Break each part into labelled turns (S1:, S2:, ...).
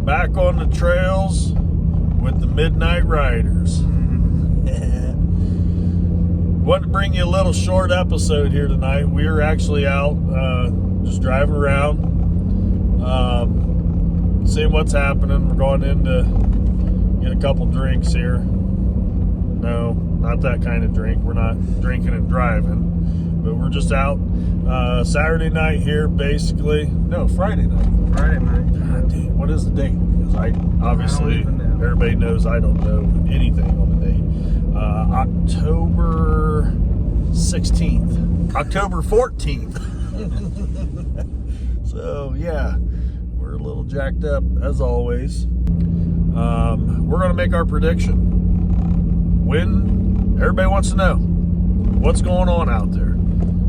S1: Back on the trails with the Midnight Riders. Wanted to bring you a little short episode here tonight. We are actually out just driving around, seeing what's happening. We're going in to get a couple drinks here. No, not that kind of drink. We're not drinking and driving, but we're just out Saturday night here, basically. No, Friday night.
S2: Friday night.
S1: God dang, what is the date? Because obviously everybody knows I don't know anything on the date. October 16th. October 14th. So, yeah, we're a little jacked up as always. We're going to make our prediction. Everybody wants to know what's going on out there.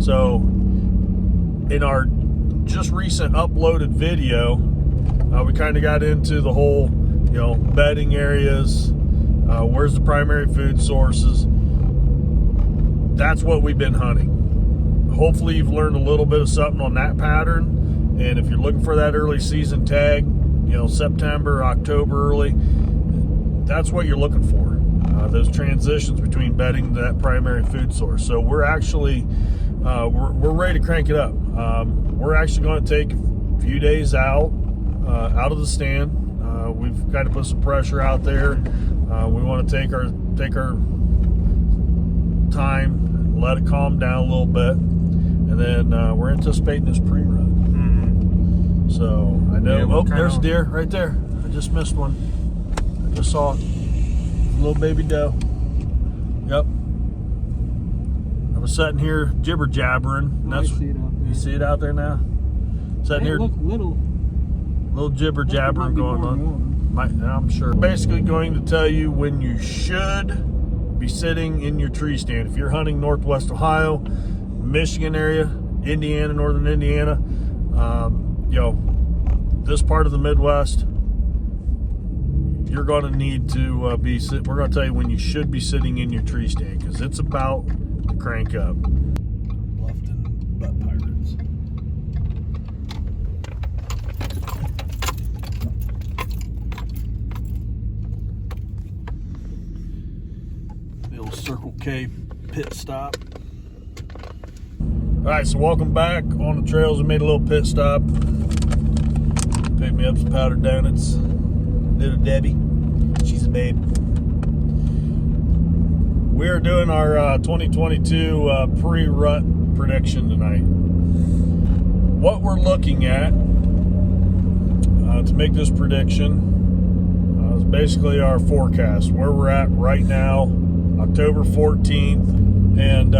S1: So, in our just recent uploaded video, we kind of got into the whole, bedding areas. Where's the primary food sources? That's what we've been hunting. Hopefully you've learned a little bit of something on that pattern. And if you're looking for that early season tag, September, October early, that's what you're looking for. Those transitions between bedding to that primary food source. So we're actually, we're ready to crank it up. We're actually going to take a few days out of the stand. We've kind of put some pressure out there. We want to take our time, let it calm down a little bit, and then we're anticipating this pre-rut. Mm-hmm. So I know. There's a deer right there. I just missed one. I just saw it. Little baby doe. Yep. I was sitting here jibber jabbering. You see it out there now. Sitting here.
S2: Look,
S1: little jibber jabbering going on. I'm sure. Basically going to tell you when you should be sitting in your tree stand. If you're hunting Northwest Ohio, Michigan area, Indiana, Northern Indiana, this part of the Midwest, you're going to need to we're going to tell you when you should be sitting in your tree stand because it's about to crank up. Bluffton Butt Pirates. Circle K pit stop. All right, so welcome back on the trails. We made a little pit stop. Picked me up some powdered donuts. Little Debbie, she's a babe. We are doing our 2022 pre-rut prediction tonight. What we're looking at to make this prediction is basically our forecast, where we're at right now. October 14th, and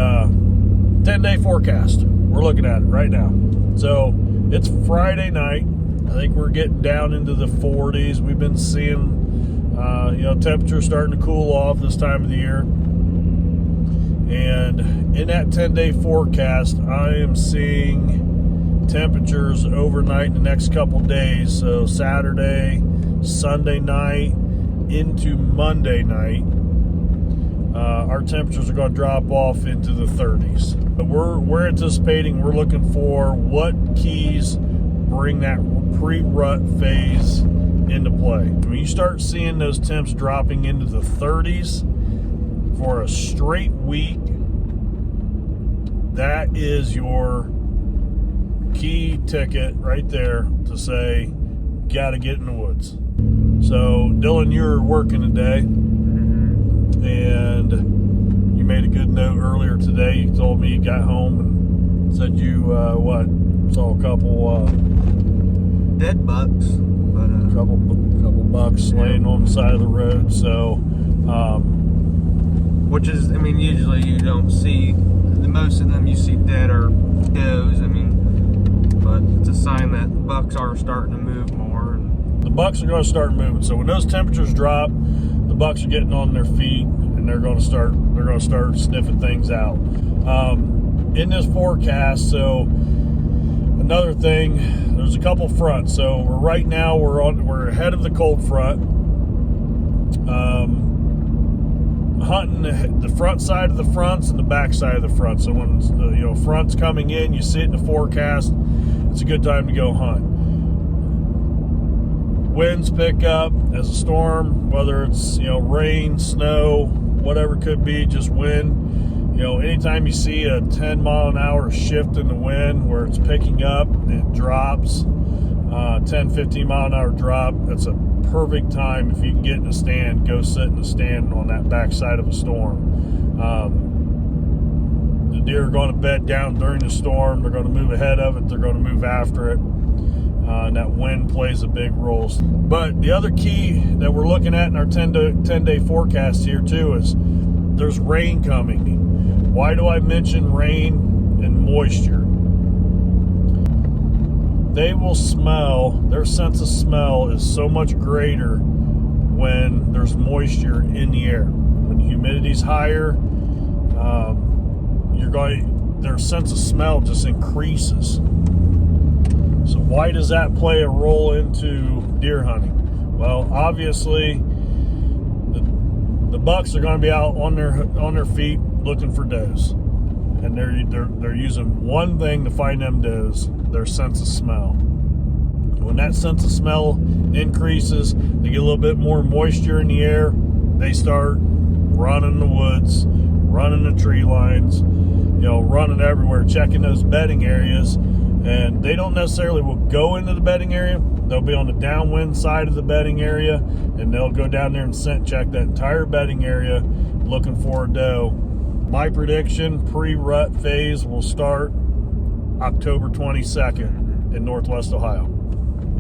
S1: 10-day forecast. We're looking at it right now. So it's Friday night. I think we're getting down into the 40s. We've been seeing, temperatures starting to cool off this time of the year. And in that 10-day forecast, I am seeing temperatures overnight the next couple days. So Saturday, Sunday night, into Monday night. Our temperatures are going to drop off into the 30s. But we're anticipating, we're looking for what keys bring that pre-rut phase into play. When you start seeing those temps dropping into the 30s for a straight week, that is your key ticket right there to say, gotta get in the woods. So Dylan, you're working today. And you made a good note earlier today. You told me you got home and said you saw a couple
S2: dead bucks, but
S1: a couple bucks laying on the side of the road. So,
S2: which is, usually you don't see most of them. You see dead or does. But it's a sign that bucks are starting to move more. And
S1: the bucks are going to start moving. So when those temperatures drop, the bucks are getting on their feet and they're going to start sniffing things out. In this forecast, so another thing, there's a couple fronts. So right now we're ahead of the cold front. Hunting the front side of the fronts and the back side of the front. So when front's coming in, you see it in the forecast, it's a good time to go hunt. winds pick up as a storm, whether it's, rain, snow, whatever it could be, just wind. Anytime you see a 10 mile an hour shift in the wind where it's picking up and it drops, 10, 15 mile an hour drop, that's a perfect time. If you can get in the stand, go sit in the stand on that backside of a storm. The deer are going to bed down during the storm. They're going to move ahead of it. They're going to move after it. And that wind plays a big role. But the other key that we're looking at in our 10-day forecast here too is there's rain coming. Why do I mention rain and moisture? They will smell, their sense of smell is so much greater when there's moisture in the air. When the humidity's higher, their sense of smell just increases. So why does that play a role into deer hunting? Well, obviously, the bucks are going to be out on their feet looking for does, and they're using one thing to find them does: their sense of smell. When that sense of smell increases, they get a little bit more moisture in the air. They start running in the woods, running the tree lines, running everywhere, checking those bedding areas. And they don't necessarily will go into the bedding area. They'll be on the downwind side of the bedding area, and they'll go down there and scent check that entire bedding area looking for a doe. My prediction, pre-rut phase will start October 22nd in Northwest Ohio.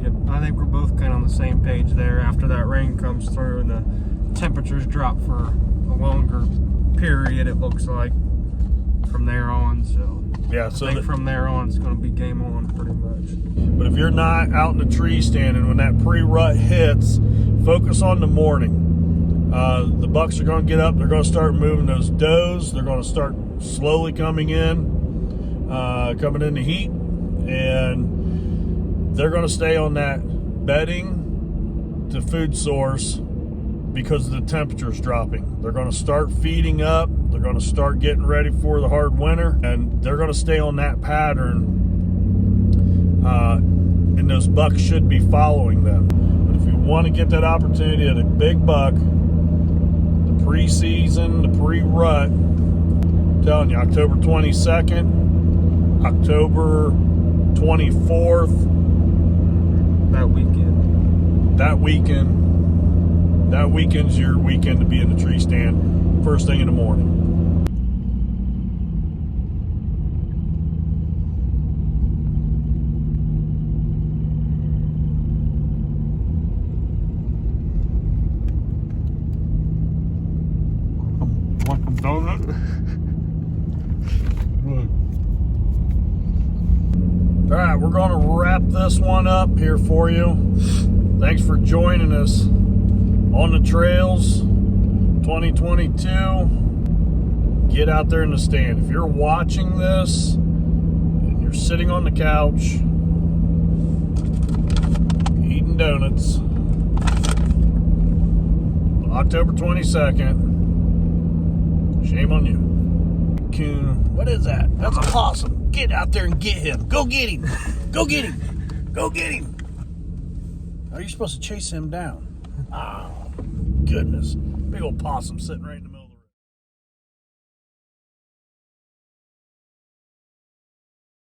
S2: Yep, I think we're both kind of on the same page there. After that rain comes through and the temperatures drop for a longer period, it looks like, from there on. So
S1: yeah,
S2: I think from there on it's going to be game on pretty much.
S1: But if you're not out in the tree standing when that pre-rut hits, focus on the morning. The bucks are going to get up. They're going to start moving those does. They're going to start slowly coming in the heat, and they're going to stay on that bedding to food source because the temperature's dropping. They're going to start feeding up. They're going to start getting ready for the hard winter, and they're going to stay on that pattern, and those bucks should be following them. But if you want to get that opportunity at a big buck, the preseason, the pre-rut, I'm telling you, October 22nd, October 24th, that weekend's your weekend to be in the tree stand first thing in the morning. Like a donut. All right, we're going to wrap this one up here for you. Thanks for joining us on the trails 2022. Get out there in the stand. If you're watching this and you're sitting on the couch eating donuts, October 22nd, shame on you. Coon, what is that? That's a possum. Get out there and get him. Go get him. Go get him. Go get him. Oh, you're supposed to chase him down. Oh, goodness. Big old possum sitting right in the